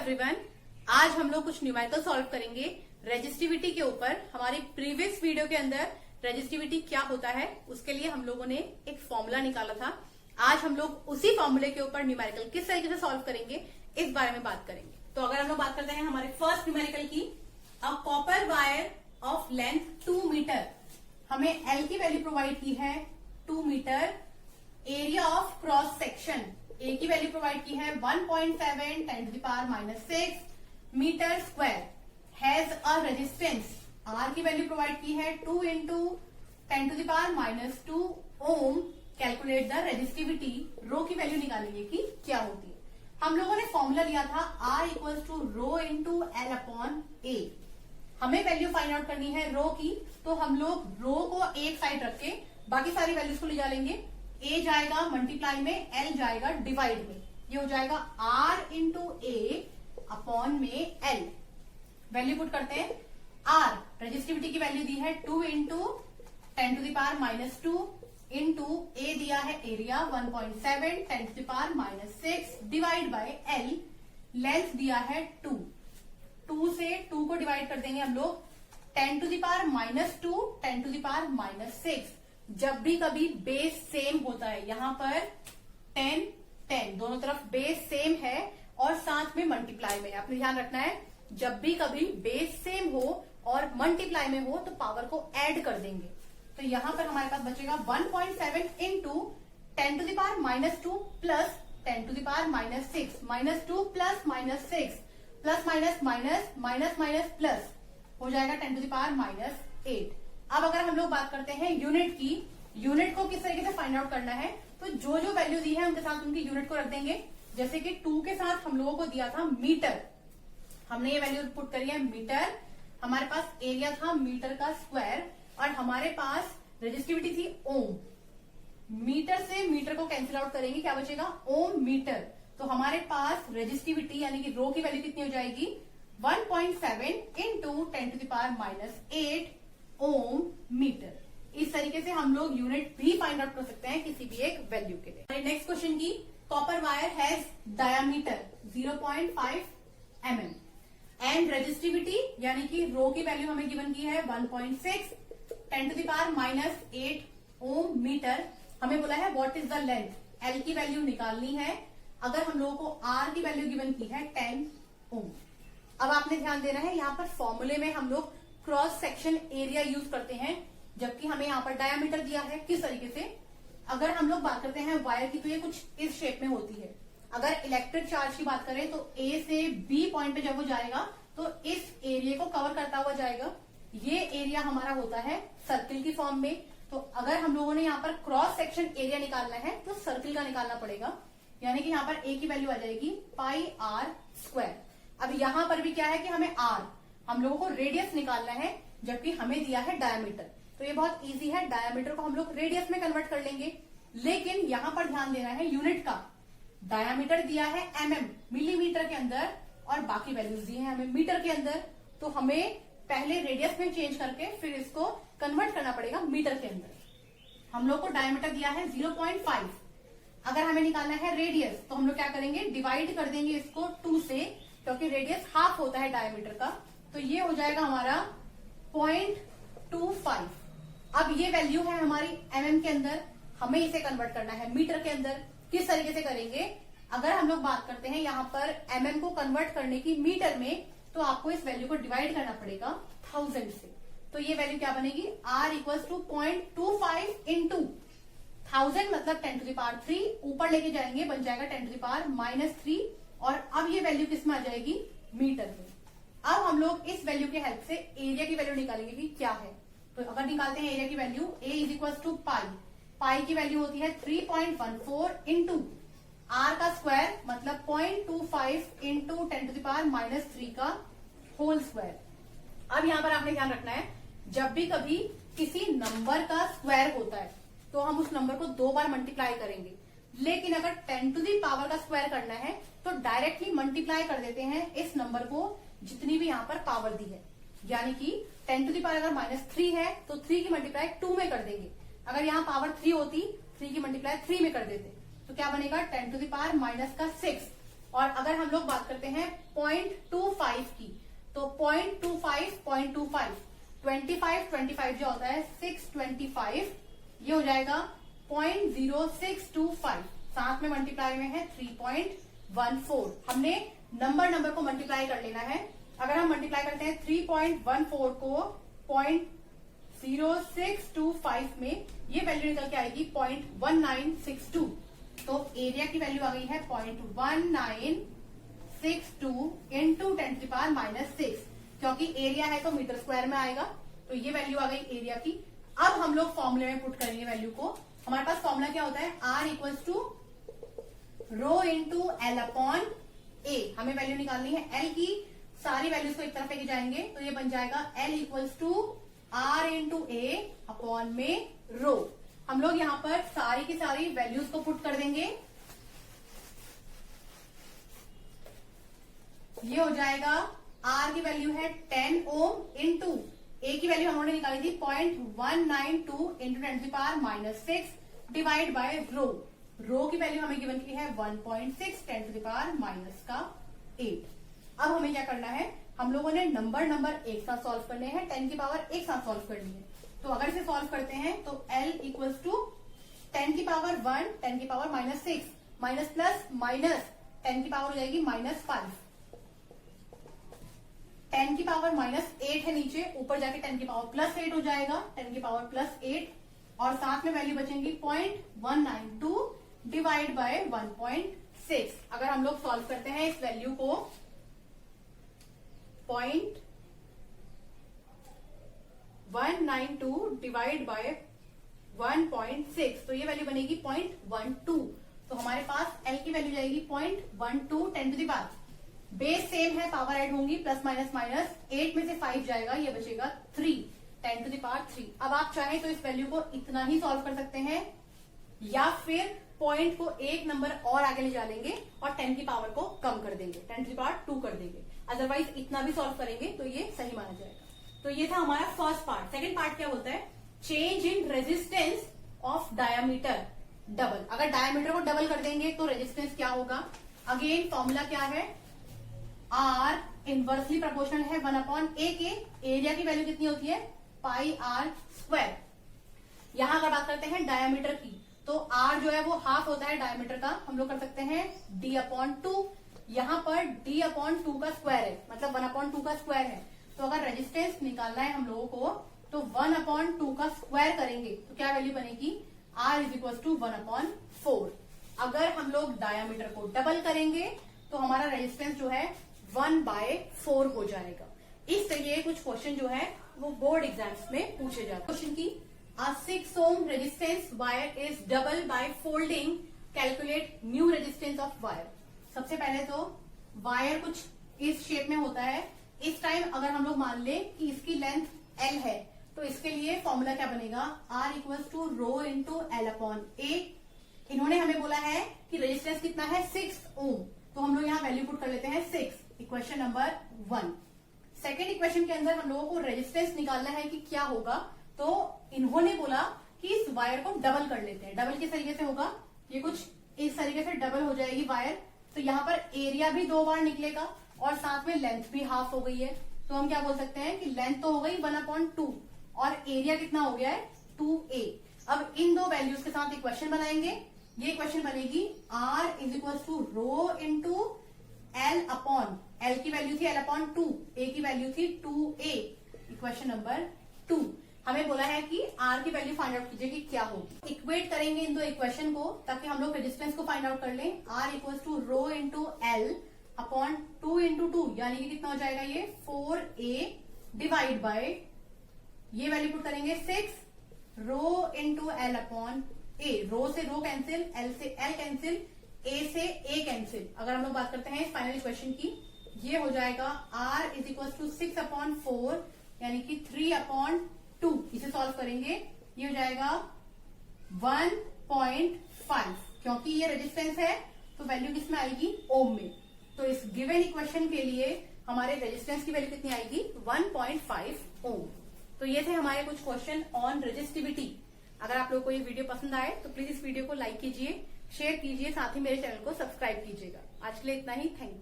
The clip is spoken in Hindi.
एवरीवन, आज हम लोग कुछ न्यूमेरिकल सॉल्व करेंगे रेजिस्टिविटी के ऊपर। हमारी प्रीवियस वीडियो के अंदर रेजिस्टिविटी क्या होता है उसके लिए हम लोगों ने एक फॉर्मूला निकाला था। आज हम लोग उसी फॉर्मूले के ऊपर न्यूमेरिकल किस तरीके से सॉल्व करेंगे इस बारे में बात करेंगे। तो अगर हम लोग बात करते हैं हमारे फर्स्ट न्यूमेरिकल की, a copper wire of length 2 metre, हमें एल की वैल्यू प्रोवाइड की है 2 metre, area of cross section A की वैल्यू प्रोवाइड की है 1.7 10⁻⁻⁶ metre square, has a resistance R की वैल्यू प्रोवाइड की है 2 × 10⁻⁻2 ohm. Calculate the resistivity, rho की वैल्यू निकालेंगे कि क्या होती है। हम लोगों ने फॉर्मूला लिया था R = रो इंटू L/A। हमें वैल्यू फाइंड आउट करनी है रो की, तो हम लोग रो को एक साइड रख के बाकी सारी वैल्यूज को ले जा लेंगे। A जाएगा मल्टीप्लाई में, L जाएगा डिवाइड में, ये हो जाएगा R × A में L। वैल्यू पुट करते हैं। R रेजिस्टिविटी की वैल्यू दी है 2 × 10⁻⁻2 इंटू ए दिया है area 1.7 10⁻⁻6 divide by L, length दिया है 2 से 2 को डिवाइड कर देंगे हम लोग 10⁻2 10⁻6। जब भी कभी बेस सेम होता है, यहां पर 10 10 दोनों तरफ बेस सेम है और साथ में मल्टीप्लाई में, आपने ध्यान रखना है जब भी कभी बेस सेम हो और मल्टीप्लाई में हो तो पावर को ऐड कर देंगे। तो यहां पर हमारे पास बचेगा 1.7 into 10⁻2 plus 10⁻6 -2 plus -6 plus minus minus minus minus plus हो जाएगा 10⁻8। अब अगर हम लोग बात करते हैं यूनिट की, यूनिट को किस तरीके से फाइंड आउट करना है, तो जो जो वैल्यू दी है उनके साथ उनकी यूनिट को रख देंगे। जैसे कि 2 के साथ हम लोगों को दिया था मीटर, हमने ये वैल्यू पुट करी है मीटर। हमारे पास एरिया था मीटर का स्क्वायर और हमारे पास रेजिस्टिविटी थी ओम। मीटर से मीटर को कैंसिल आउट करेंगे, क्या बचेगा ओम मीटर। तो हमारे पास रेजिस्टिविटी यानी कि रो की वैल्यू कितनी हो जाएगी 1.7 × 10⁻8 ओम मीटर। इस तरीके से हम लोग यूनिट भी फाइंड आउट कर सकते हैं किसी भी एक वैल्यू के लिए। नेक्स्ट क्वेश्चन की, copper wire has diameter 0.5 mm and resistivity यानी कि रो की वैल्यू हमें गिवन की है 1.6 10⁻8 ओम मीटर। हमें बोला है what is the length, L की वैल्यू निकालनी है। अगर हम लोगों को आर की वैल्यू गिवन की है 10 ओम। अब आपने ध्यान देना है, यहाँ पर फॉर्मूले में हम लोग क्रॉस सेक्शन एरिया यूज करते हैं, जबकि हमें यहाँ पर डायामीटर दिया है। किस तरीके से, अगर हम लोग बात करते हैं वायर की तो ये कुछ इस शेप में होती है। अगर इलेक्ट्रिक चार्ज की बात करें तो ए से बी पॉइंट पे जब वो जाएगा तो इस एरिया को कवर करता हुआ जाएगा। ये एरिया हमारा होता है सर्किल की फॉर्म में। तो अगर हम लोगों ने यहाँ पर क्रॉस सेक्शन एरिया निकालना है तो सर्किल का निकालना पड़ेगा, यानी कि यहाँ पर ए की वैल्यू आ जाएगी πr²। अब यहाँ पर भी क्या है कि हमें आर, हम लोगों को रेडियस निकालना है, जबकि हमें दिया है डायमीटर। तो ये बहुत इजी है, डायमीटर को हम लोग रेडियस में कन्वर्ट कर लेंगे। लेकिन यहाँ पर ध्यान देना है यूनिट का, डायमीटर दिया है mm मिलीमीटर के अंदर और बाकी वैल्यूज दी है हमें मीटर के अंदर। तो हमें पहले रेडियस में चेंज करके फिर इसको कन्वर्ट करना पड़ेगा मीटर के अंदर। हम लोग को डायमीटर दिया है 0.5, अगर हमें निकालना है रेडियस तो हम लोग क्या करेंगे, डिवाइड कर देंगे इसको 2 से, क्योंकि रेडियस हाफ होता है डायमीटर का। तो ये हो जाएगा हमारा 0.25। अब ये वैल्यू है हमारी mm के अंदर, हमें इसे कन्वर्ट करना है मीटर के अंदर। किस तरीके से करेंगे, अगर हम लोग बात करते हैं यहाँ पर mm को कन्वर्ट करने की मीटर में, तो आपको इस वैल्यू को डिवाइड करना पड़ेगा 1000 से। तो ये वैल्यू क्या बनेगी, R = 0.25 इंटू 1000 मतलब 10⁻3, ऊपर लेके जाएंगे बन जाएगा 10⁻³ और अब ये वैल्यू किस में आ जाएगी, मीटर में। अब हम लोग इस वैल्यू की हेल्प से एरिया की वैल्यू निकालेंगे कि क्या है। तो अगर निकालते हैं एरिया की वैल्यू, A = पाई की वैल्यू होती है 3.14 इंटू आर का स्क्वायर मतलब 0.25 इंटू 10⁻³ का होल स्क्वायर। अब यहाँ पर आपने ध्यान रखना है, जब भी कभी किसी नंबर का स्क्वायर होता है तो हम उस नंबर को 2 बार मल्टीप्लाई करेंगे। लेकिन अगर 10 टू दी पावर का स्क्वायर करना है तो डायरेक्टली मल्टीप्लाई कर देते हैं इस नंबर को जितनी भी यहाँ पर पावर दी है। यानी कि 10 टू दी पावर अगर -3 है तो 3 की मल्टीप्लाई 2 में कर देंगे। अगर यहाँ पावर 3 होती, 3 की मल्टीप्लाई 3 में कर देते, तो क्या बनेगा 10⁻⁻6 और अगर हम लोग बात करते हैं 0.25 की, तो 0.25 0.25 25 जो होता है 625, ये हो जाएगा 0.0625, साथ में मल्टीप्लाई में है 3.14। हमने नंबर को मल्टीप्लाई कर लेना है। अगर हम मल्टीप्लाई करते हैं 3.14 को 0.0625 में, ये वैल्यू निकल के आएगी 0.1962। तो एरिया की वैल्यू आ गई है 0.1962 इंटू 10⁻⁻6, क्योंकि एरिया है तो मीटर स्क्वायर में आएगा, तो ये वैल्यू आ गई एरिया की। अब हम लोग फॉर्मूले में पुट करेंगे वैल्यू को। हमारे पास फॉर्मूला क्या होता है, R equals to rho into L upon A. हमें वैल्यू निकालनी है एल की, सारी वैल्यूज को एक तरफ लेके जाएंगे तो ये बन जाएगा L equals to R into A upon में रो। हम लोग यहाँ पर सारी की सारी वैल्यूज को पुट कर देंगे। ये हो जाएगा आर की वैल्यू है 10 ओम इंटू ए की वैल्यू हमने निकाली थी 0.192 इंटू 10⁻⁻6 डिवाइड बाय रो। रो की वैल्यू हमें गिवन की है 1.6 10⁻⁻8। अब हमें क्या करना है, हम लोगों ने नंबर एक साथ सॉल्व करने हैं, 10 की पावर एक साथ सॉल्व करनी है। तो अगर इसे सॉल्व करते हैं तो L इक्वल्स टू 10 की पावर 1 10 की पावर -6 माइनस प्लस माइनस 10 की पावर हो जाएगी -5, 10 की पावर -8 है नीचे, ऊपर जाके 10 की पावर +8 हो जाएगा, 10 की पावर +8 और साथ में वैल्यू बचेंगी 0.192 डिवाइड बाय 1.6। अगर हम लोग सॉल्व करते हैं इस वैल्यू को 0.192 डिवाइड बाय 1.6, तो ये वैल्यू बनेगी 0.12। तो हमारे पास L की वैल्यू जाएगी 0.12 10⁻। बेस सेम है, पावर ऐड होंगी प्लस माइनस माइनस, 8 में से 5 जाएगा, ये बचेगा 3 10⁻3। अब आप चाहें तो इस वैल्यू को इतना ही सॉल्व कर सकते हैं, या फिर पॉइंट को एक नंबर और आगे ले जा लेंगे और 10 की पावर को कम कर देंगे, 10⁻2 कर देंगे। अदरवाइज इतना भी सॉल्व करेंगे तो ये सही माना जाएगा। तो ये था हमारा फर्स्ट पार्ट। सेकंड पार्ट क्या होता है, change in resistance of diameter double. अगर डायामीटर को डबल कर देंगे तो रेजिस्टेंस क्या होगा। अगेन फॉर्मूला क्या है, R इनवर्सली प्रोपोर्शनल है 1/a के। एरिया की वैल्यू कितनी होती है, πr²। यहां अगर बात करते हैं डायामीटर की, तो R जो है वो हाफ होता है डायामीटर का, हम लोग कर सकते हैं d/2। यहाँ पर d/2 का स्क्वायर है, मतलब 1/2 का स्क्वायर है। तो अगर रेजिस्टेंस निकालना है हम लोगों को तो 1/2 का स्क्वायर करेंगे तो क्या वैल्यू बनेगी, R इज इक्वल टू 1/4। अगर हम लोग डायामीटर को डबल करेंगे तो हमारा रेजिस्टेंस जो है 1/4 हो जाएगा। इस तरीके कुछ क्वेश्चन जो है वो बोर्ड एग्जाम्स में पूछे जाते हैं। क्वेश्चन की, A 6 ohm resistance wire is double by folding. Calculate new resistance of wire. सबसे पहले तो वायर कुछ इस शेप में होता है। इस टाइम अगर हम लोग मान ले कि इसकी लेंथ L है तो इसके लिए फॉर्मूला क्या बनेगा, R equals to rho into L upon A। इन्होंने हमें बोला है कि रेजिस्टेंस कितना है 6 ओम, तो हम लोग यहाँ वैल्यू पुट कर लेते हैं 6, इक्वेशन नंबर 1। सेकेंड इक्वेशन के अंदर हम लोगों को रेजिस्टेंस निकालना है कि क्या होगा, तो इन्होंने बोला कि इस वायर को डबल कर लेते हैं। डबल किस तरीके से होगा, ये कुछ इस तरीके से डबल हो जाएगी वायर, तो यहाँ पर एरिया भी 2 बार निकलेगा और साथ में लेंथ भी हाफ हो गई है। तो हम क्या बोल सकते हैं कि लेंथ तो हो गई 1/2 और एरिया कितना हो गया है 2a। अब इन दो वैल्यूज के साथ इक्वेशन बनाएंगे। ये इक्वेशन बनेगी R is equal to rho into L upon, L की वैल्यू थी L/2, A की वैल्यू थी 2a, इक्वेशन नंबर 2। हमें बोला है कि R की वैल्यू फाइंड आउट कीजिए कि क्या होगी। इक्वेट करेंगे इन दो इक्वेशन को ताकि हम लोग रेजिस्टेंस को फाइंड आउट कर लें। R equals to rho into L upon 2 into 2, यानी कि कितना हो जाएगा ये 4a डिवाइड बाय, ये वैल्यू पुट करेंगे 6 rho into L upon A। Rho से रो कैंसिल, L से L कैंसिल, A से A कैंसिल। अगर हम लोग बात करते हैं इस फाइनल इक्वेशन की, ये हो जाएगा R इज इक्वल टू 6/4 यानी कि 3/2। इसे सॉल्व करेंगे, ये हो जाएगा 1.5, क्योंकि ये रेजिस्टेंस है तो वैल्यू किसमें आएगी, ओम में। तो इस गिवन इक्वेशन के लिए हमारे रेजिस्टेंस की वैल्यू कितनी आएगी, 1.5 ओम। तो ये थे हमारे कुछ क्वेश्चन ऑन रेजिस्टिविटी। अगर आप लोग को ये वीडियो पसंद आए तो प्लीज इस वीडियो को लाइक कीजिए, शेयर कीजिए, साथ ही मेरे चैनल को सब्सक्राइब कीजिएगा। आज के लिए इतना ही, थैंक यू।